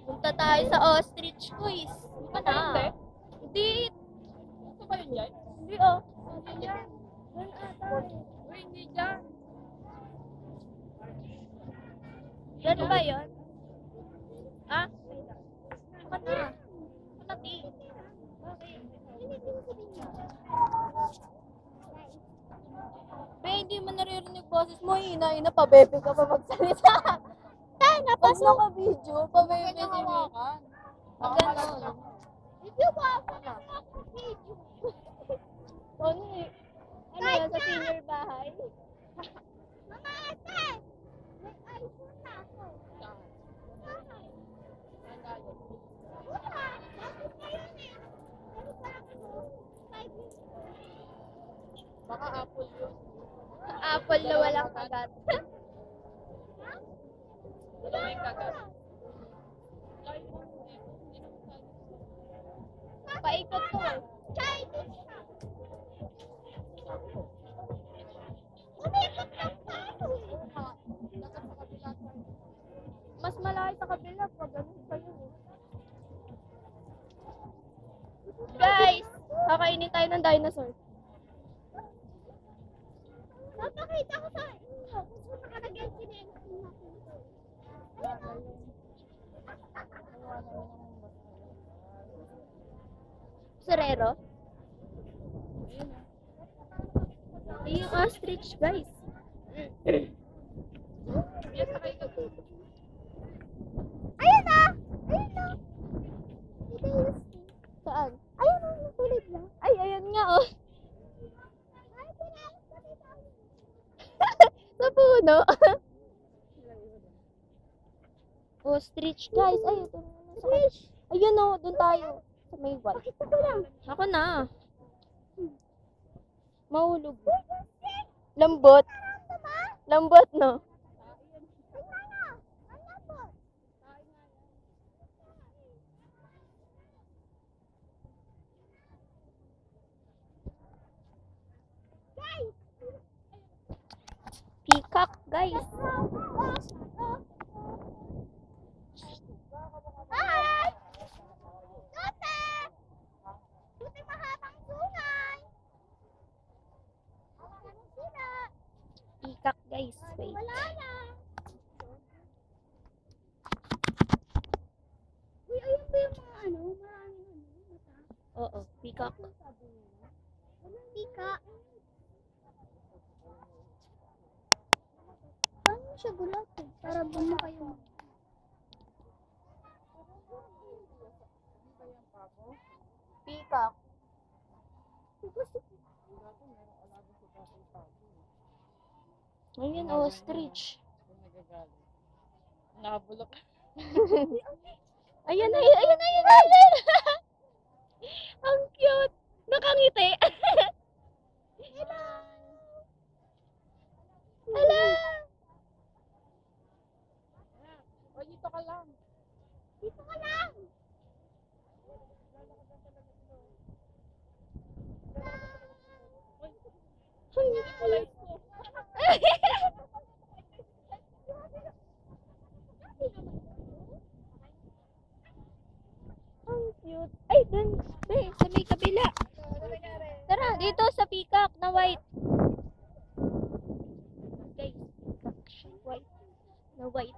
Punta tayo sa ostrich quiz. Di ba na? Hindi. Ito ba yun yan? Hindi oh. Hindi yan. Doon ata eh. Uy, hindi yan. Yan ba yun? Ah? Baka na. Malaki. Bakit? Be, hindi mo naririnig boses mo. Hina-hina pa, bebe ka pa magsalita. Tay, napasok. Pag naka-video, pa bebe Kanya din. hawakan. Baka Ganun. malaki lang. Video ba? Video. Ano eh? Ano yan sa senior bahay? Mama, ate! May iPhone na ako. Baka apple yun. Apple na walang kagat. Dalawa yung kagat. Paikot ko eh. Umikot lang tayo eh. Dapat sa kabila tayo. Mas malayo sa kabila pag ganun pa yun eh. Guys, kakainin tayo ng dinosaur. Napakita ko sa inyo kung saan nakalagay sinelas nila. Serero? Yung ostrich, guys. Yes, sakay ka po. Ayun na! Ayun na! Saan? Ayun na, nakulid na. Ay, ayun nga oh. Sa puno. Ostrich, guys. Ay, ito na. Ostrich! Ayun oh, dun tayo. Sa may white. Pakita ko lang. Ako na. Mahulog. Lambot. Lambot, no? Peacock, guys. Hi! Lotte! Buti mahabang sunay. Sila. Peacock, guys. Wait. Wala na. Uy, ayun ba yung mga ano? Maraming mata? Oo, peacock. Peacock. Paano siya gulat eh? Para bumo kayo. Peacock. Ayun, ostrich. Nakabulok. Ayun, ayun. Ang cute. Nakangiti. Hello. O, dito ka lang. Dito ka lang. Hindi ko live ko. Ang cute. Ay, dun. Sa may kabila. Tara, dito sa peacock na white. Guys, peacock siya. White. Na white.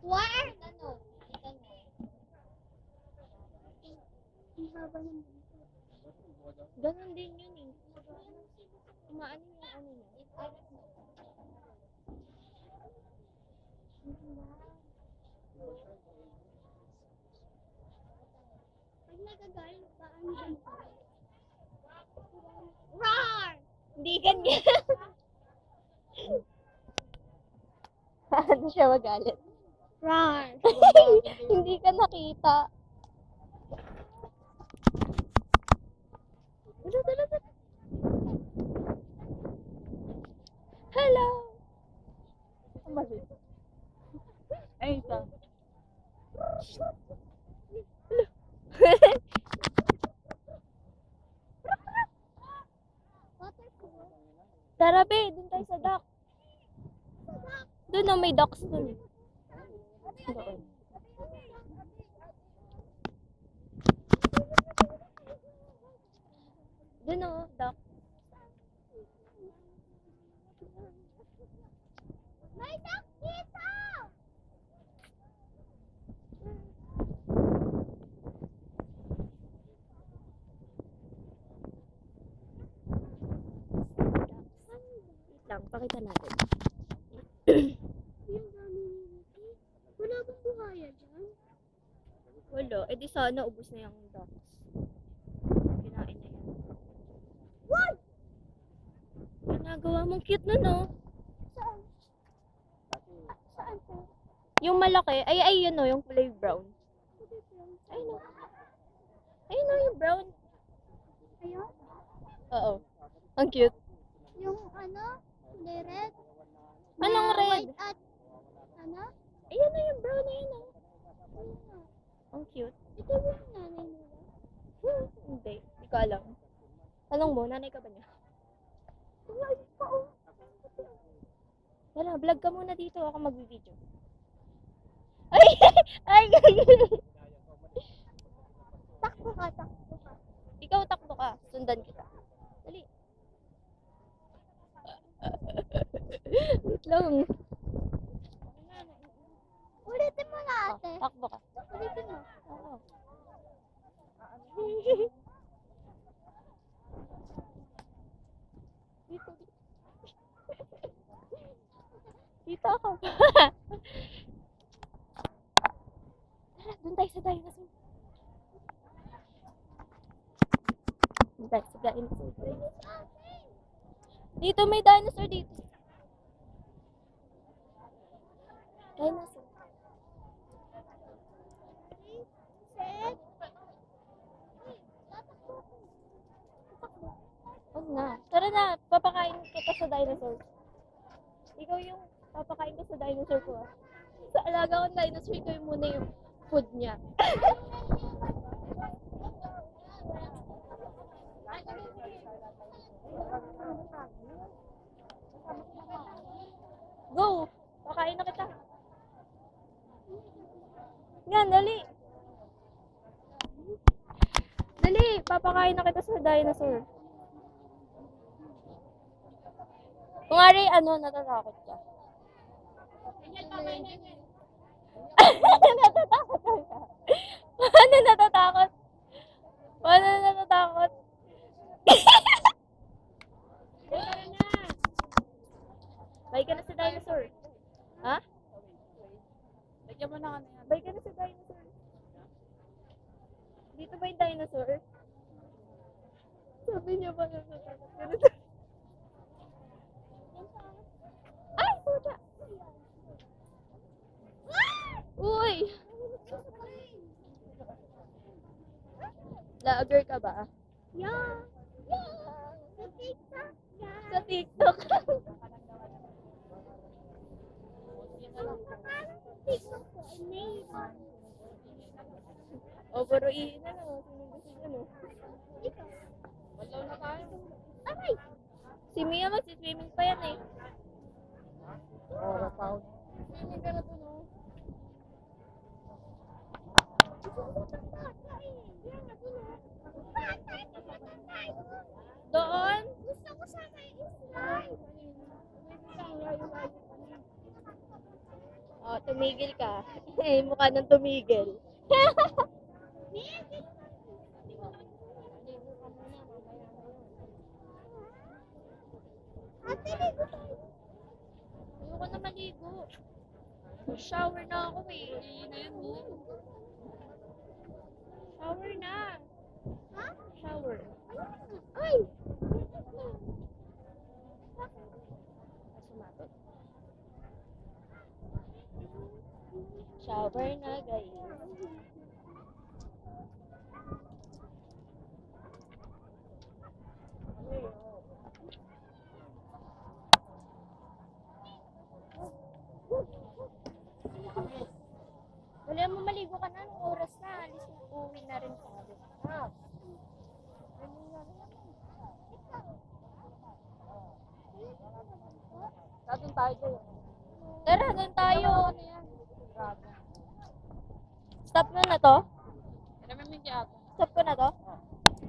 Where? Ano? Ganon din yun eh. Umaano yung ano niya. Pag nagagalit, paano dyan? Roar! Hindi ganyan. Paano siya magalit? Roar! Hindi ka nakita. Dala. Hello! Ay, isa. Tara, be. Doon tayo sa dock. Doon na may docks doon. Doon. Doon o, dock. May duck dito! Wait lang, pakita natin. Yung dami nito. Wala bang buhaya dyan? Wala. Eh di sana ubos na yung docks. Kinain na yan. What? Ginagawa mong cute nun, no? Saan? Saan po? Yung malaki, ay yun, no? Yung kulay brown. Ay, no. Ay, no, yung brown. Ayun? Oo. Ang cute. Yung ano? May red? Anong Na red? White at ano? Ayun na yung brown na yun, no? Ayun nga. Ang cute. Ito ba yung nanay nila? Hindi. Hindi ko alam. Tanong mo, nanay ka ba niya? Wala pa oh. Wala, vlog ka muna dito. Ako mag-video. Ay! Ay! Takbo ka, takbo ka. Ikaw takbo ka. Sundan kita. Dali. Wait lang. Ulitin mo na Oh, ate. takbo ka. Ulitin mo. Oo. Dito, dito. Dito ako. Tara, doon tayo sa dinosaur. Doon tayo sa dinosaur. Dito may dinosaur dito. Dinosaur. Set. Huwag na. Tara na, papakain kita sa dinosaur. Ikaw yung papakain ko sa dinosaur ko ah. Sa alaga kong dinosaur, ikaw yung muna yung food niya. Go! Pakain na kita. Yan, dali. Dali, papakain na kita sa dinosaur. Kung ari, natatakot ka. Natatakot ka. Paano natatakot? Paano natatakot? Bye ka na sa dinosaur. Ha? Lagyan mo na ano yan. Bye ka na sa dinosaur. Dito ba yung dinosaur? Sabi niya ba natatakot ka na? Ay, puta! Uy! Lager ka ba? Yeah. Yeah. Sa TikTok. Yeah. Sa TikTok. Ang pangalan ng TikTok ko ay Mayron. O, buruin na lang. Sino gusto niya, no? Ikaw. Walaw na tayo. Aray. Si Mia magsiswimming pa yan eh. Oo, pound. Swimming ka na to, no? Doon? Gusto ko sana yung slide. O, tumigil ka. Eh, mukha nang tumigil. Ate, ligo tayo. Ayoko na maligo. Shower na ako eh. Hindi na yan, eh. Shower na. Ha? Shower. Ay! Sumatot. Shower na, guys. Wala mo maligo ka na. Anong oras na? Alis na. Uwi na rin tayo. Ikaw. tayo dyan. Tara, doon tayo. Ano yan? Grabe. Stop na to? Alam mo yung kaya. Stop ko na to?